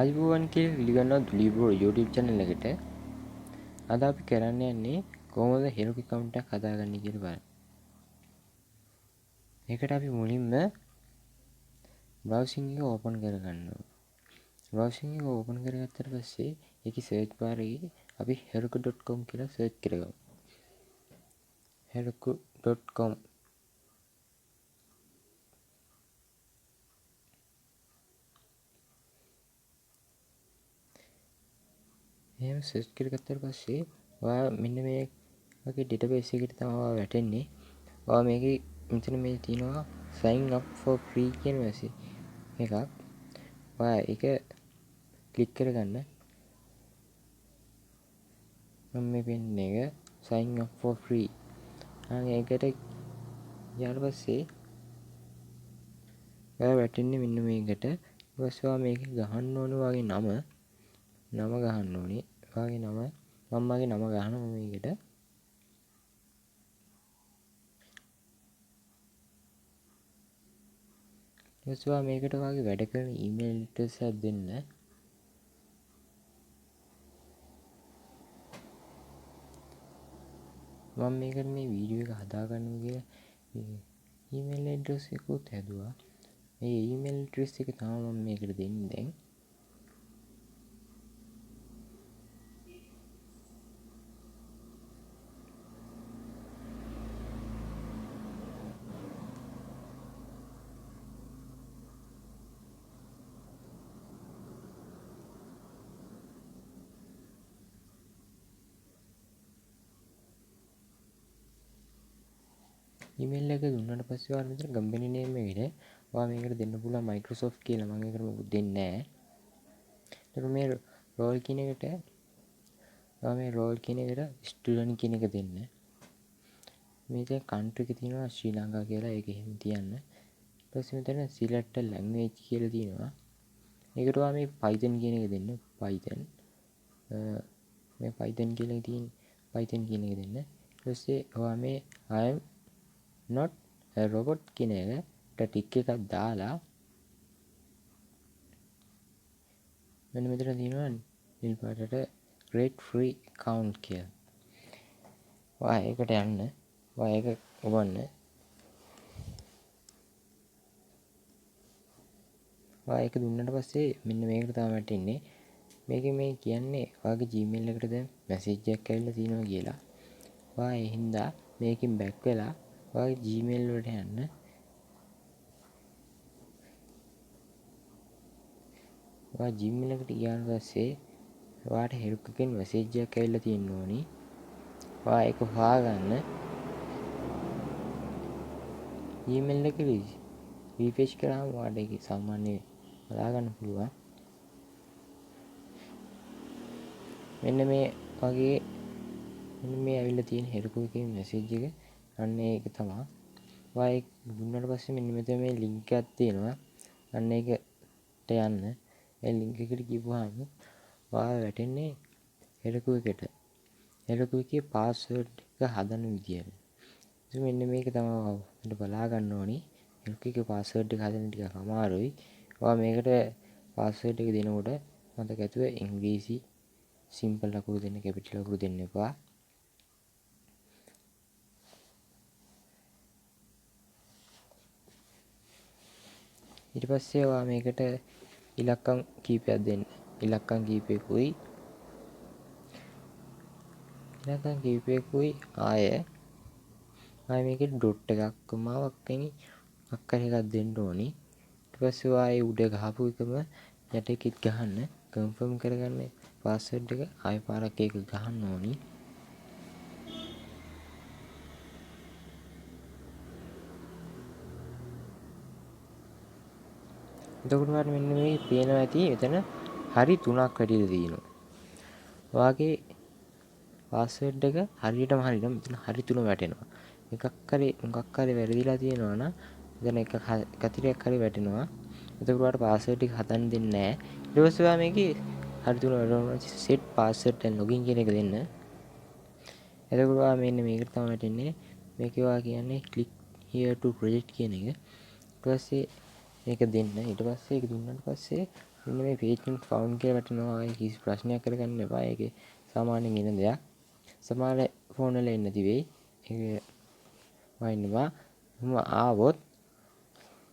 ආයුබෝවන් කියලා පිළිගන්නවා දුලි YouTube channel එකට. අද අපි කරන්න යන්නේ කොහොමද Heroku account එකක් හදාගන්නේ කියලා බලන්න. ඒකට අපි මුලින්ම browsing එක open කරගන්නවා. browsing එක open කරගත්තට පස්සේ ඒකේ search bar එකේ අපි heroku.com කියලා search කරගමු. heroku.com එහෙම search කරගත්තට පස්සේ ඔයා මෙන්න මේ වගේ database එකකට තමයි ඔයා වැටෙන්නේ. ඔයා මේකේ මෙතන මේ තියෙනවා sign up for free කියන message එකක්. ඔයා ඒක ක්ලික් කරගන්න. මම මේ පෙන්නේ එක sign up for free. ඒකට ඊට පස්සේ ඔයා වැටෙන්නේ මෙන්න මේකට. ඊට පස්සේ ඔයා මේක ගහන්න ඕනේ වගේ නම ගහන්න ඕනේ. ඔයාගේ නම මම මගේ නම ගහනවා මේකට. ඊට පස්සේ ඔයා මේකට ඔයාගේ වැඩ කරන email address එකක් දෙන්න. මම මේකට මේ වීඩියෝ එක හදාගන්නවා කියලා email address එකකුත් හැදුවා. මේ email address එක තමයි මම මේකට දෙන්නේ දැන්. email එක දුන්නාට පස්සේ ඔයාලා මෙතන company name එකට ඔයා මේකට දෙන්න පුළුවන් Microsoft කියලා. මම ඒකට මොකුත් දෙන්නේ නැහැ. ඊට මේ role කියන එකට ඔයා මේ role කියන එකට student කියන එක දෙන්න. මේකේ country එක තියෙනවා ශ්‍රී ලංකා කියලා. ඒක එහෙම තියන්න. ඊට පස්සේ මෙතන select a language කියලා තියෙනවා. ඒකට ඔයා මේ Python කියන එක දෙන්න. Python මේ Python කියලා තියෙන Python කියන එක දෙන්න. ඊට පස්සේ ඔයා මේ I am not a robot කියන එකට ටික් එකක් දාලා මෙන්න මෙතන තියෙනවා නිල් පාටට create free account කියලා. ඔයා ඒකට යන්න. ඔයා ඒක ඔබන්න. ඔයා ඒක දුන්නාට පස්සේ මෙන්න මේකට තමයි වැටෙන්නේ. මේකේ මේ කියන්නේ ඔයාගේ Gmail එකට දැන් message එකක් ඇවිල්ලා තියෙනවා කියලා. ඔයා ඒ හින්දා මේකෙන් back වෙලා ඔයාගේ Gmail වලට යන්න. ඔයා Gmail එකට ගියාට පස්සේ ඔයාට Heroku එකෙන් message එකක් ඇවිල්ලා තියෙන්න ඕනි. ඔයා ඒක හොයාගන්න. Gmail එක refresh කරාම ඔයාට ඒක සාමාන්‍ය බලා ගන්න පුළුවන්. මෙන්න මේ වගේ මෙන්න මේ ඇවිල්ලා තියෙන Heroku එකේ message එක. අන්න ඒක තමයි. ඔයා ඒක දුන්නාට පස්සේ මෙන්න මෙතන මේ link එකක් තියෙනවා. අන්න ඒකට යන්න. ඒ link එකට ගිහුවාම ඔයා වැටෙන්නේ Heroku එකට. Heroku එකේ password එක හදන විදියට. ඉතින් මෙන්න මේක තමයි ඔයාලට බලා ගන්න ඕනි. Heroku එකේ password එක හදන්න ටිකක් අමාරුයි. ඔයා මේකට password එක දෙනකොට මතක ඇතුව ඉංග්‍රීසි simple ලකුණු දෙන්න, capital ලකුණු දෙන්න එපා. ඊට පස්සේ ඔයා මේකට ඉලක්කම් කීපයක් දෙන්න. ඉලක්කම් කීපයකුයි ආය මේකේ ඩොට් එකක් කොමාවක් වෙනි අක්කර එකක් දෙන්න ඕනි. ඊට පස්සේ ආයේ උඩ ගහපු එකම යට එකෙත් ගහන්න. කන්ෆර්ම් කරගන්න පාස්වර්ඩ් එක ආයෙ පාරක් ඒක ගහන්න ඕනි. එතකොට ඔයාලට මෙන්න මේ පේනවා ඇති එතන හරි 3ක් වැඩිලා තියෙනවා. ඔයාගේ පාස්වර්ඩ් එක හරියටම හරිනම් මෙතන හරි 3 වැටෙනවා. එකක් හරි මොකක් හරි වැරදිලා තියෙනවා නම් එතන එක කතිරයක් හරි වැටෙනවා. එතකොට ඔයාලට පාස්වර්ඩ් එක හදන්න දෙන්නේ නැහැ. ඊට පස්සේ ඔයා මේකේ හරි 3 වැටෙනවා set password and login කියන එක දෙන්න. එතකොට ඔයා මෙන්න මේකට තමයි වැටෙන්නේ. මේකේ ඔයා කියන්නේ click here to project කියන එක. ඊට පස්සේ මේක දෙන්න. ඊට පස්සේ ඒක දුන්නාට පස්සේ මෙන්න මේ page not found කියලා වැටෙනවා. ඒක කිසි ප්‍රශ්නයක් කරගන්න එපා. ඒකේ සාමාන්‍යයෙන් එන දෙයක්. සමහර ෆෝන් වල එන්නේ නැති වෙයි. ඒක වයින්නවා. මම ආවොත්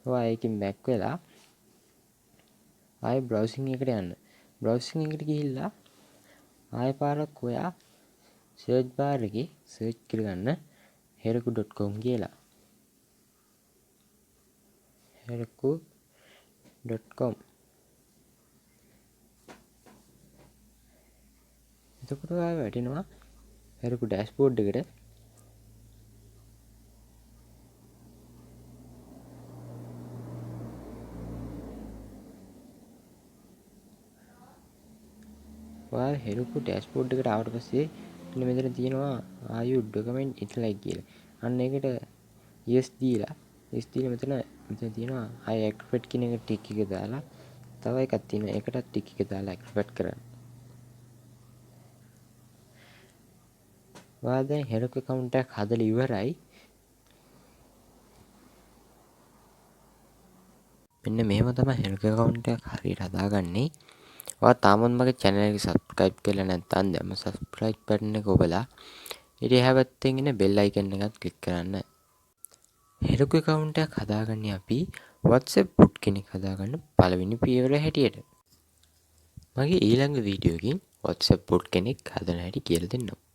ඔයා ඒකෙන් බෑක් වෙලා ආයෙ browsing එකට යන්න. browsing එකට ගිහිල්ලා ආයෙ පාරක් ඔයා search bar එකේ search කරගන්න heroku.com කියලා. heroku.com. එතකොට ඔයා වැටෙනවා Heroku dashboard එකට. ඔයා Heroku dashboard එකට ආවට පස්සේ මෙන්න මෙතන තියෙනවා are you document it like කියලා. අන්න ඒකට yes දීලා මෙතන තියෙනවා I activate කියන එක ටික් එක දාලා තව එකක් තියෙනවා. ඒකටත් ටික් එක දාලා activate කරන්න. ඔයා දැන් Heroku account එකක් හදලා ඉවරයි. මෙන්න මෙහෙම තමයි Heroku account එකක් හරියට හදාගන්නේ. ඔයා තාමත් මගේ channel එක subscribe කරලා නැත්නම් දැන්ම subscribe button එක ඔබලා ඊට එහා පැත්තෙන් ඉන්න bell icon එකත් click කරන්න. Heroku account එකක් හදාගන්නේ අපි WhatsApp bot කෙනෙක් හදාගන්න පළවෙනි පියවර හැටියට. මගේ ඊළඟ වීඩියෝ එකකින් WhatsApp bot කෙනෙක් හදන හැටි කියලා දෙන්නම්.